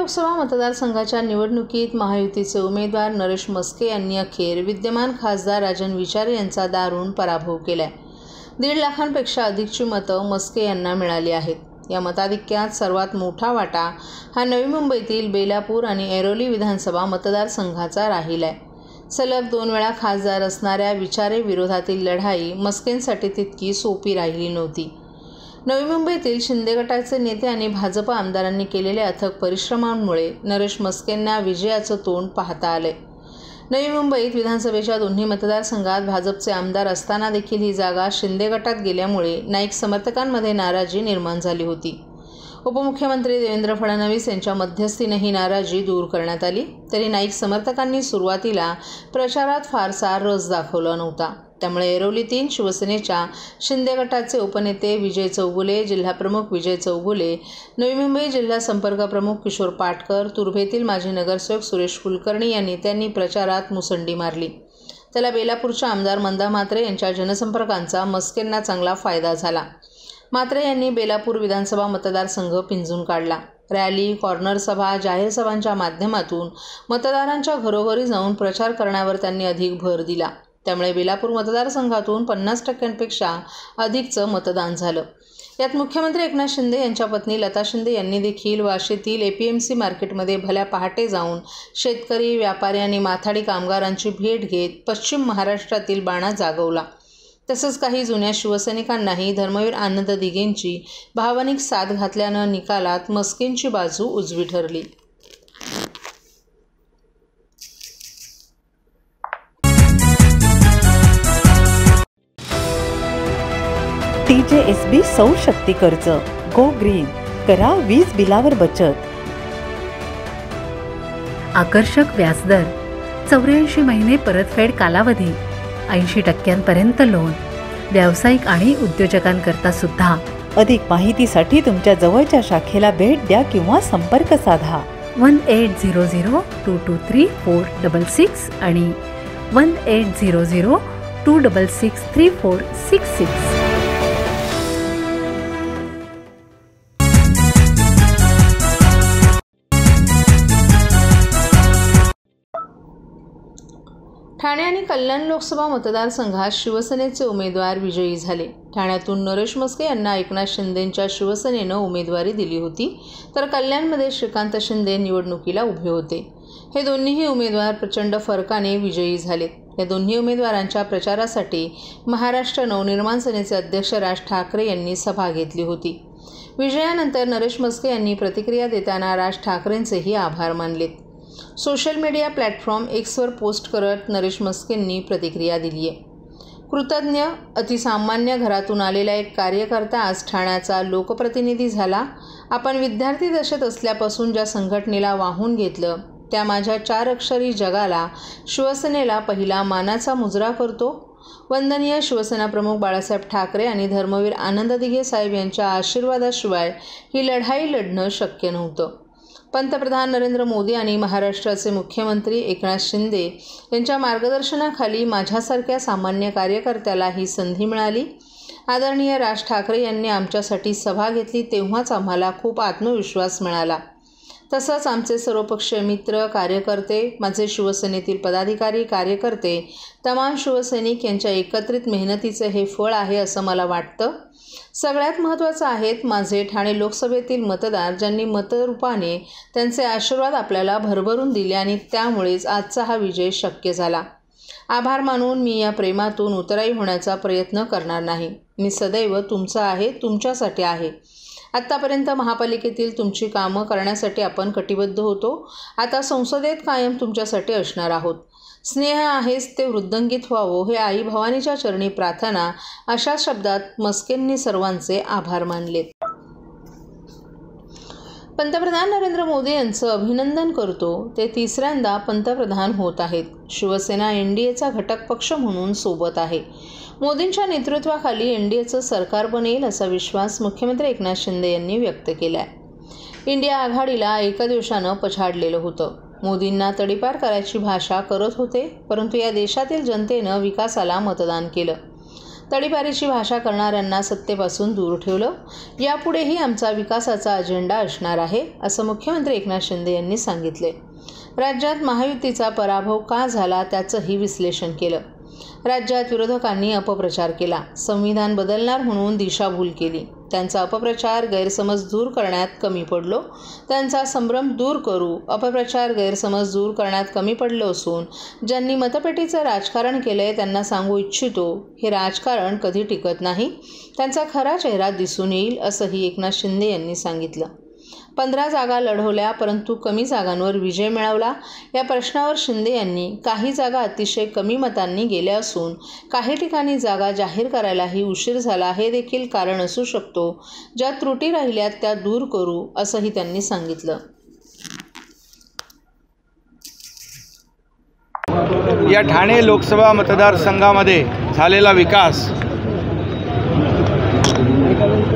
लोकसभा मतदारसंघाच्या निवडणुकीत महायुतीचे उमेदवार नरेश मस्के यांनी अखेर विद्यमान खासदार राजन विचारे यांचा दारुण पराभव केलाय। 1.5 लाखांपेक्षा अधिकची मतं मस्के यांना मिळाली आहेत। या मताधिक्यात सर्वात मोठा वाटा हा नवी मुंबईतील बेलापूर आणि ऐरोली विधानसभा मतदारसंघाचा राहिलाय। सलग 2 वेळा खासदार असणाऱ्या विचारे विरोधातील लढाई मस्केंसाठी तितकी सोपी राहिली नव्हती। नवी मुंबईतील शिंदे गटाचे नेते आणि भाजप आमदारांनी केलेल्या अथक परिश्रमांमुळे नरेश मस्केंना विजयाचं तोंड पाहता आले। नवी मुंबईत विधानसभेच्या दोन्ही मतदारसंघात भाजपचे आमदार असताना देखील ही जागा शिंदे गटात गेल्यामुळे नाईक समर्थकांमध्ये नाराजी निर्माण झाली होती। उपमुख्यमंत्री देवेंद्र फडणवीस यांच्या मध्यस्थीने ही नाराजी दूर करण्यात आली, तरी नाईक समर्थकांनी सुरुवातीला प्रचारात फारसा रस दाखवला नव्हता। त्यामुळे ऐरोलीतील शिवसेनेच्या शिंदे गटाचे उपनेते विजय चौगुले, जिल्हाप्रमुख विजय चौगुले, नवी मुंबई जिल्हा संपर्क प्रमुख किशोर पाटकर, तुर्भेतील माजी नगरसेवक सुरेश कुलकर्णी या नेत्यांनी प्रचारात मुसंडी मारली। त्याला बेलापूरच्या आमदार मंदा म्हात्रे यांच्या जनसंपर्कांचा मस्केंना चांगला फायदा झाला। म्हात्रे यांनी बेलापूर विधानसभा मतदारसंघ पिंजून काढला। रॅली, कॉर्नर सभा, जाहीर सभांच्या माध्यमातून मतदारांच्या घरोघरी जाऊन प्रचार करण्यावर त्यांनी अधिक भर दिला। त्यामुळे बेलापूर मतदारसंघातून 50% अधिकचं मतदान झालं। यात मुख्यमंत्री एकनाथ शिंदे यांच्या पत्नी लता शिंदे यांनी देखील वाशीतील APMC मार्केटमध्ये भल्या पहाटे जाऊन शेतकरी, व्यापारी आणि माथाडी कामगारांची भेट घेत पश्चिम महाराष्ट्रातील बाणा जागवला। तसंच काही जुन्या शिवसैनिकांनाही धर्मवीर आनंद दिघेंची भावनिक साथ घातल्यानं निकालात मस्केंची बाजू उजवी ठरली। TJSB सौर शक्ती कर्ज, गो ग्रीन, करा वीज बिलावर बचत। आकर्षक व्याजदर, 84 महिने परतफेड कालावधी, 80% लोन, व्यावसायिक आणि उद्योजकांकरता सुद्धा। अधिक माहितीसाठी तुमच्या जवळच्या शाखेला भेट द्या किंवा संपर्क साधा 1800-223-466 आणि 1800-266-3466। ठाणे आणि कल्याण लोकसभा मतदारसंघात शिवसेनेचे उमेदवार विजयी झाले। ठाण्यातून नरेश मस्के यांना एकनाथ शिंदेंच्या शिवसेनेनं उमेदवारी दिली होती, तर कल्याणमध्ये श्रीकांत शिंदे निवडणुकीला उभे होते। हे दोन्हीही उमेदवार प्रचंड फरकाने विजयी झालेत। या दोन्ही उमेदवारांच्या प्रचारासाठी महाराष्ट्र नवनिर्माण सेनेचे अध्यक्ष राज ठाकरे यांनी सभा घेतली होती। विजयानंतर नरेश मस्के यांनी प्रतिक्रिया देताना राज ठाकरेंचेही आभार मानलेत। सोशल मीडिया प्लॅटफॉर्म Xवर पोस्ट करत नरेश मस्केंनी प्रतिक्रिया दिली आहे। कृतज्ञ, अतिसामान्य घरातून आलेला एक कार्यकर्ता आज ठाण्याचा लोकप्रतिनिधी झाला। आपण विद्यार्थी दशेत असल्यापासून ज्या संघटनेला वाहून घेतलं, त्या माझ्या 4 अक्षरी जगाला, शिवसेनेला पहिला मानाचा मुजरा करतो। वंदनीय शिवसेना प्रमुख बाळासाहेब ठाकरे आणि धर्मवीर आनंद दिघे साहेब यांच्या आशीर्वादाशिवाय ही लढाई लढणं शक्य नव्हतं। पंतप्रधान नरेंद्र मोदी आणि महाराष्ट्राचे मुख्यमंत्री एकनाथ शिंदे यांच्या मार्गदर्शनाखाली माझ्यासारख्या सामान्य कार्यकर्त्याला ही संधी मिळाली। आदरणीय राज ठाकरे यांनी आमच्यासाठी सभा घेतली, तेव्हाच आम्हाला खूप आत्मविश्वास मिळाला। तसंच आमचे सर्वपक्षीय मित्र, कार्यकर्ते, माझे शिवसेनेतील पदाधिकारी, कार्यकर्ते, तमाम शिवसैनिक यांच्या एकत्रित मेहनतीचे हे फळ आहे असं मला वाटतं। सगळ्यात महत्त्वाचं आहेत माझे ठाणे लोकसभेतील मतदार, ज्यांनी मतरूपाने त्यांचे आशीर्वाद आपल्याला भरभरून दिले आणि त्यामुळेच आजचा हा विजय शक्य झाला। आभार मानून मी या प्रेमातून उतराई होण्याचा प्रयत्न करणार नाही। मी सदैव तुमचा आहे, तुमच्यासाठी आहे। आत्तापर्यंत महापालिकेतील तुमची कामं करण्यासाठी आपण कटिबद्ध होतो। आता संसदेत कायम तुमच्यासाठी असणार आहोत। स्नेह आहेच ते वृद्धंगित व्हावं हे आई भवानीच्या चरणी प्रार्थना, अशा शब्दात मस्केंनी सर्वांचे आभार मानलेत। पंतप्रधान नरेंद्र मोदी यांचं अभिनंदन करतो। ते 3ऱ्यांदा पंतप्रधान होत आहेत। शिवसेना NDAचा घटक पक्ष म्हणून सोबत आहे। मोदींच्या नेतृत्वाखाली NDAचं सरकार बनेल असा विश्वास मुख्यमंत्री एकनाथ शिंदे यांनी व्यक्त केला आहे। इंडिया आघाडीला एका दिवसानं पछाडलेलं होतं। मोदींना तडीपार करायची भाषा करत होते, परंतु या देशातील जनतेनं विकासाला मतदान केलं। तडीपारीची भाषा करणाऱ्यांना सत्तेपासून दूर ठेवलं. यापुढेही आमचा विकासाचा अजेंडा असणार आहे, असं मुख्यमंत्री एकनाथ शिंदे यांनी सांगितले. राज्यात महायुतीचा पराभव का झाला त्याचंही विश्लेषण केलं. राज्यात विरोधकांनी अपप्रचार केला, संविधान बदलणार म्हणून दिशाभूल केली. त्यांचा अपप्रचार गैरसमज दूर करण्यात कमी पडलो. त्यांचा संभ्रम दूर करू. अपप्रचार गैरसमज दूर करण्यात कमी पडलो असून ज्यांनी मतपेटीचं राजकारण केलंय त्यांना सांगू इच्छितो, हे राजकारण कधी टिकत नाही. त्यांचा खरा चेहरा दिसून येईल, असंही एकनाथ शिंदे यांनी सांगितलं. 15 जागा लढवल्या परंतु कमी जागांवर विजय मिळवला. या प्रश्नावर शिंदे यांनी काही जागा अतिशय कमी मतांनी गेल्या असून काही ठिकाणी जागा जाहीर करायलाही उशीर झाला, हे देखील कारण असू शकतो. ज्या त्रुटी राहिल्यात त्या दूर करू, असंही त्यांनी सांगितलं. या ठाणे लोकसभा मतदारसंघामध्ये झालेला विकास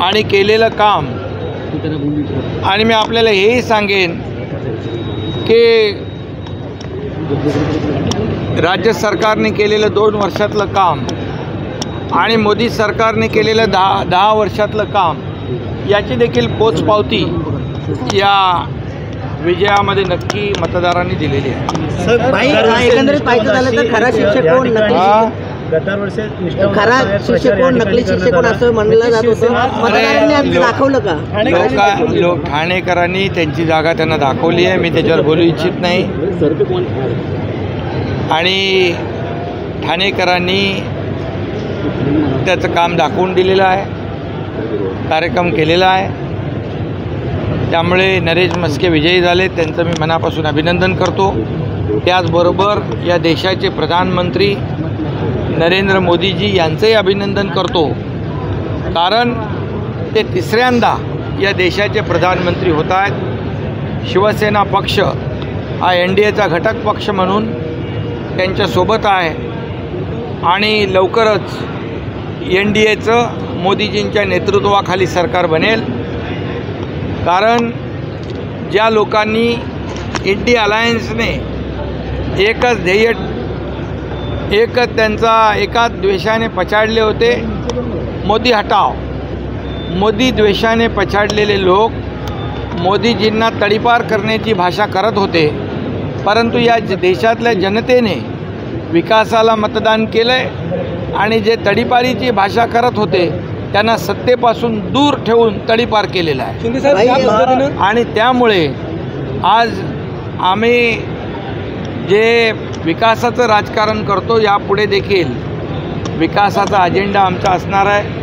आणि केलेलं काम, आणि मी आपल्याला हेही सांगेन की राज्य सरकारने केलेलं 2 वर्षातलं काम आणि मोदी सरकारने केलेलं 10 वर्षातलं काम याची देखील पोचपावती या विजयामध्ये नक्की मतदारांनी दिलेली आहे. सर, भाई एकंदरीत पाहिजे झालं तर खरा शिक्षक कोण, नकली शिक्षक कोण असं म्हणलं जात होतं. मतदारांनी दाखवलं का? ठाणेकरांनी त्यांची जागा त्यांना दाखवली आहे. मी त्याच्यावर बोलू इच्छित नाही. आणि ठाणेकरांनी त्याचं काम दाखवून दिलेलं आहे, कार्यक्रम केलेला आहे. त्यामुळे नरेश म्हस्के विजयी झाले, त्यांचं मी मनापासून अभिनंदन करतो. त्याचबरोबर या देशाचे प्रधानमंत्री नरेंद्र मोदीजी यांचंही अभिनंदन करतो, कारण ते 3ऱ्यांदा या देशाचे प्रधानमंत्री होत आहेत. शिवसेना पक्ष हा NDAचा घटक पक्ष म्हणून त्यांच्यासोबत आहे आणि लवकरच NDAचं मोदीजींच्या नेतृत्वाखाली सरकार बनेल. कारण ज्या लोकांनी इंडिया अलायन्सने एकच ध्येय, एकच त्यांचा एकाच द्वेषाने पछाडले होते, मोदी हटाव. मोदी द्वेषाने पछाडलेले लोक मोदीजींना तडीपार करण्याची भाषा करत होते, परंतु या देशातल्या जनतेने विकासाला मतदान केलं आहे आणि जे तडीपारीची भाषा करत होते त्यांना सत्तेपासून दूर ठेवून तडीपार केलेला आहे. आणि त्यामुळे आज आम्ही जे विकासाचं राजकारण करतो, यापुढे देखील विकासाचा अजेंडा आमचा असणार आहे.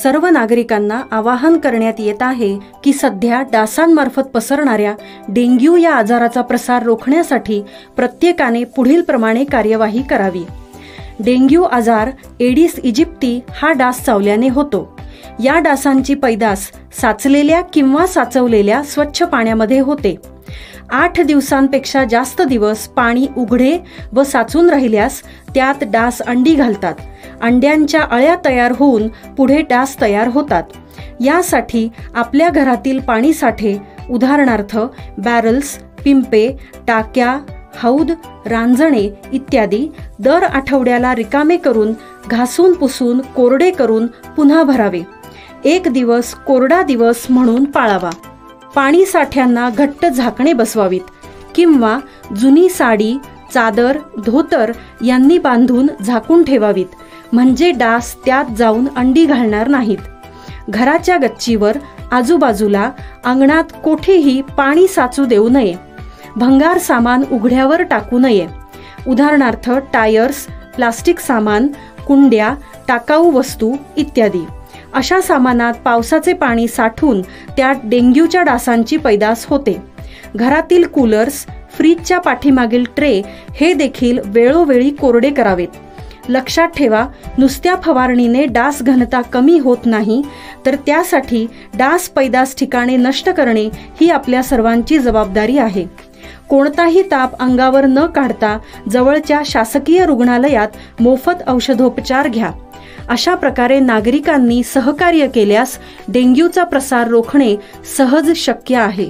सर्व नागरिकांना आवाहन करण्यात येत आहे की सध्या डासांमार्फत पसरणाऱ्या डेंग्यू या आजाराचा प्रसार रोखण्यासाठी प्रत्येकाने पुढीलप्रमाणे कार्यवाही करावी. डेंग्यू आजार एडिस इजिप्ती हा डास चावल्याने होतो. या डासांची पैदास साचलेल्या किंवा साचवलेल्या स्वच्छ पाण्यामध्ये होते. 8 दिवसांपेक्षा जास्त दिवस पाणी उघडे व साचून राहिल्यास त्यात डास अंडी घालतात. अंड्यांच्या अळ्या तयार होऊन पुढे डास तयार होतात. यासाठी आपल्या घरातील पाणी साठे, उदाहरणार्थ बॅरल्स, पिंपे, टाक्या, हौद, रांजणे इत्यादी दर आठवड्याला रिकामे करून घासून पुसून कोरडे करून पुन्हा भरावे. 1 दिवस कोरडा दिवस म्हणून पाळावा. पाणी साठ्यांना घट्ट झाकणे बसवावीत किंवा जुनी साडी, चादर, धोतर यांनी बांधून झाकून ठेवावीत, म्हणजे डास त्यात जाऊन अंडी घालणार नाहीत. घराच्या गच्चीवर, आजूबाजूला, अंगणात कोठेही पाणी साचू देऊ नये. भंगार सामान उघड्यावर टाकू नये. उदाहरणार्थ टायर्स, प्लास्टिक सामान, कुंड्या, टाकाऊ वस्तू इत्यादी. अशा सामानात पावसाचे पाणी साठून त्यात डेंग्यूच्या डासांची पैदास होते. घरातील कूलर्स, फ्रीजच्या पाठीमागील ट्रे हे देखील वेळोवेळी कोरडे करावेत. लक्षात ठेवा, नुसत्या फवारणीने डास घनता कमी होत नाही, तर त्यासाठी डास पैदास ठिकाणे नष्ट करणे ही आपल्या सर्वांची जबाबदारी आहे. कोणताही ताप अंगावर न काढता जवळच्या शासकीय रुग्णालयात मोफत औषधोपचार घ्या. अशा प्रकारे नागरिकांनी सहकार्य केल्यास डेंग्यूचा प्रसार रोखणे सहज शक्य आहे.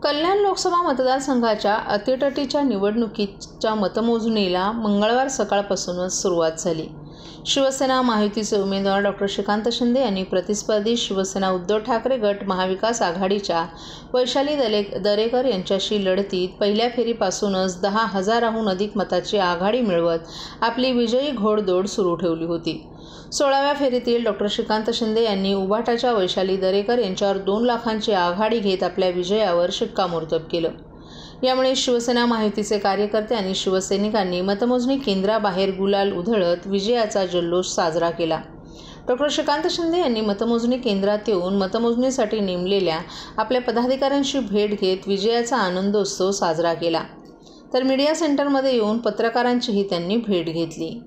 कल्याण लोकसभा मतदारसंघाच्या अतितटीच्या निवडणुकीच्या मतमोजणीला मंगळवार सकाळपासूनच सुरुवात झाली. शिवसेना महायुतीचे उमेदवार डॉक्टर श्रीकांत शिंदे यांनी प्रतिस्पर्धी शिवसेना उद्धव ठाकरे गट महाविकास आघाडीच्या वैशाली दरेकर यांच्याशी लढतीत पहिल्या फेरीपासूनच 10,000हून अधिक मताची आघाडी मिळवत आपली विजयी घोडदौड सुरू ठेवली होती. 16व्या फेरीतील डॉक्टर श्रीकांत शिंदे यांनी उभाटाच्या वैशाली दरेकर यांच्यावर 2 लाखांची आघाडी घेत आपल्या विजयावर शिक्कामोर्तब केलं. यामुळे शिवसेना महायुतीचे कार्यकर्ते आणि शिवसैनिकांनी मतमोजणी केंद्राबाहेर गुलाल उधळत विजयाचा जल्लोष साजरा केला. डॉक्टर श्रीकांत शिंदे यांनी मतमोजणी केंद्रात येऊन मतमोजणीसाठी नेमलेल्या आपल्या पदाधिकाऱ्यांशी भेट घेत विजयाचा आनंदोत्सव साजरा केला. तर मीडिया सेंटरमध्ये येऊन पत्रकारांचीही त्यांनी भेट घेतली.